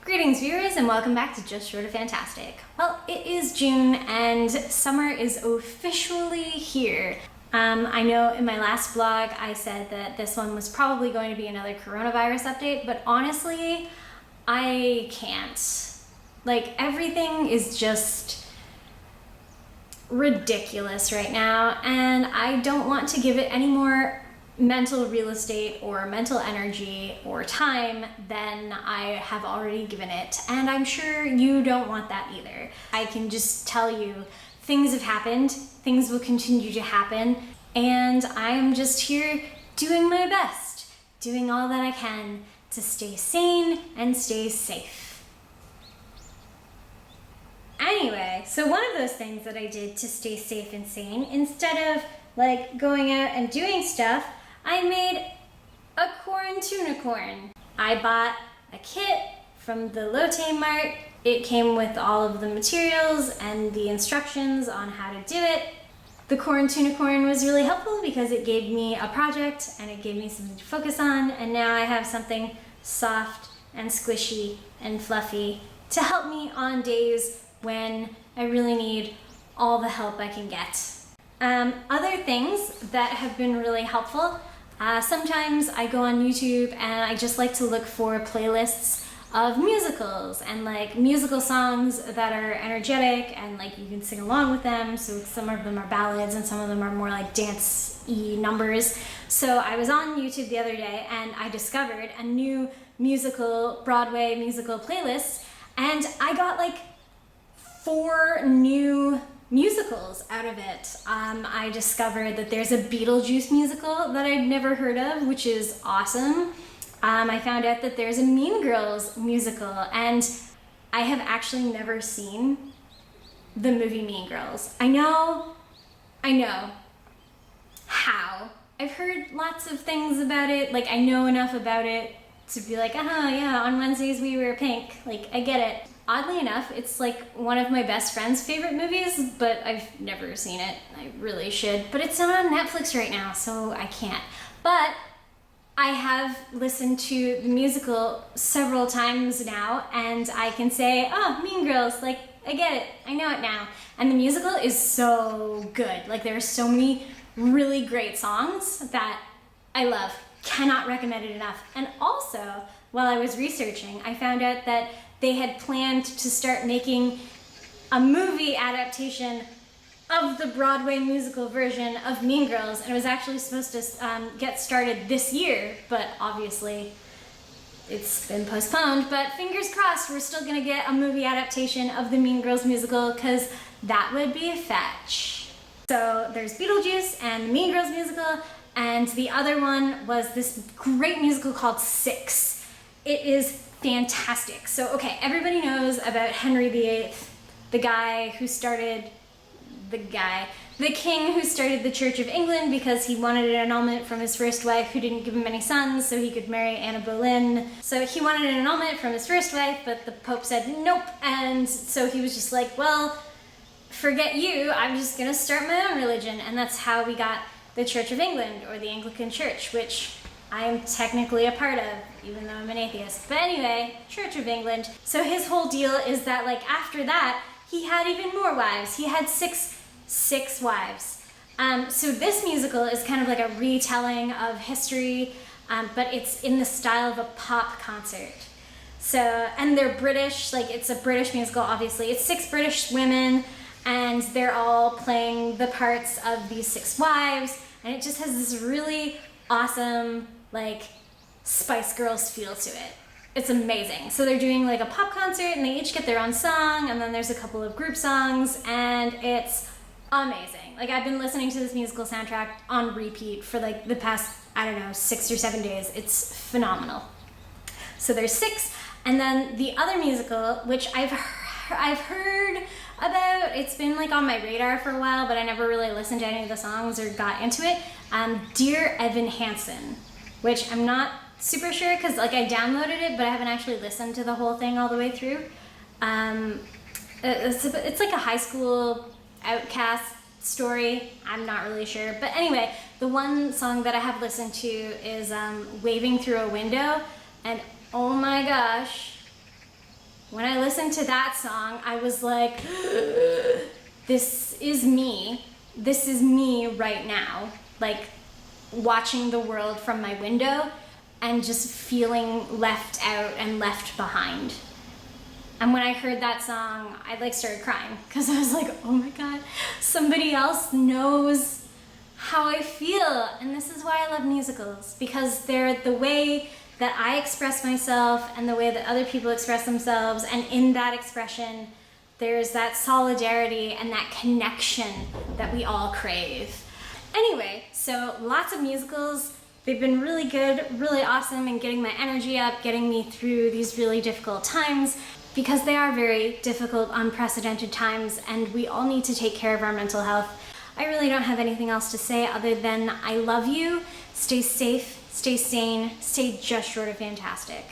Greetings viewers and welcome back to Just Short of Fantastic. Well, it is June and summer is officially here. I know in my last vlog I said that this one was probably going to be another coronavirus update, but honestly, I can't. Like, everything is just ridiculous right now, and I don't want to give it any more mental real estate or mental energy or time than I have already given it, and I'm sure you don't want that either. I can just tell you things have happened, things will continue to happen, and I am just here doing my best, doing all that I can to stay sane and stay safe. Anyway, so one of those things that I did to stay safe and sane, instead of like going out and doing stuff, I made a corn tuna corn. I bought a kit from the Lotte Mart. It came with all of the materials and the instructions on how to do it. The corn tuna corn was really helpful because it gave me a project and it gave me something to focus on, and now I have something soft and squishy and fluffy to help me on days when I really need all the help I can get. Other things that have been really helpful, sometimes I go on YouTube and I just like to look for playlists of musicals and like musical songs that are energetic and like you can sing along with them. So some of them are ballads and some of them are more like dance-y numbers. So I was on YouTube the other day and I discovered a new Broadway musical playlist, and I got like 4 new musicals out of it. I discovered that there's a Beetlejuice musical that I'd never heard of, which is awesome. I found out that there's a Mean Girls musical, and I have actually never seen the movie Mean Girls. I know. How? I've heard lots of things about it, like I know enough about it to be like, yeah, on Wednesdays we wear pink, like I get it. Oddly enough, it's like one of my best friend's favorite movies, but I've never seen it. I really should, but it's not on Netflix right now, so I can't. But I have listened to the musical several times now, and I can say, oh, Mean Girls, like, I get it, I know it now. And the musical is so good. Like, there are so many really great songs that I love. Cannot recommend it enough. And also, while I was researching, I found out that they had planned to start making a movie adaptation of the Broadway musical version of Mean Girls, and it was actually supposed to get started this year, but obviously it's been postponed. But fingers crossed, we're still gonna get a movie adaptation of the Mean Girls musical, because that would be a fetch. So there's Beetlejuice and the Mean Girls musical, and the other one was this great musical called Six. It is fantastic. So, okay, everybody knows about Henry VIII, the king who started the Church of England because he wanted an annulment from his first wife who didn't give him any sons, so he could marry Anne of Boleyn. So he wanted an annulment from his first wife, but the Pope said nope, and so he was just like, well, forget you, I'm just gonna start my own religion, and that's how we got the Church of England, or the Anglican Church, which I am technically a part of, even though I'm an atheist. But anyway, Church of England. So his whole deal is that, like, after that, he had even more wives. He had six wives. So this musical is kind of like a retelling of history, but it's in the style of a pop concert. So, and they're British, like it's a British musical, obviously. It's 6 British women, and they're all playing the parts of these 6 wives, and it just has this really awesome, like, Spice Girls feel to it. It's amazing. So they're doing like a pop concert and they each get their own song, and then there's a couple of group songs, and it's amazing. Like, I've been listening to this musical soundtrack on repeat for like the past, I don't know, 6 or 7 days. It's phenomenal. So there's 6, and then the other musical, which I've heard about, it's been like on my radar for a while, but I never really listened to any of the songs or got into it. Dear Evan Hansen, which I'm not super sure, because like I downloaded it, but I haven't actually listened to the whole thing all the way through. It's like a high school outcast story. I'm not really sure, but anyway, the one song that I have listened to is Waving Through a Window, and oh my gosh, when I listened to that song, I was like, this is me. This is me right now. Like, watching the world from my window and just feeling left out and left behind. And when I heard that song, I like started crying because I was like, oh my God, somebody else knows how I feel. And this is why I love musicals, because they're the way that I express myself and the way that other people express themselves. And in that expression, there's that solidarity and that connection that we all crave. Anyway, so lots of musicals. They've been really good, really awesome in getting my energy up, getting me through these really difficult times, because they are very difficult, unprecedented times, and we all need to take care of our mental health. I really don't have anything else to say other than I love you. Stay safe, stay sane, stay just short of fantastic.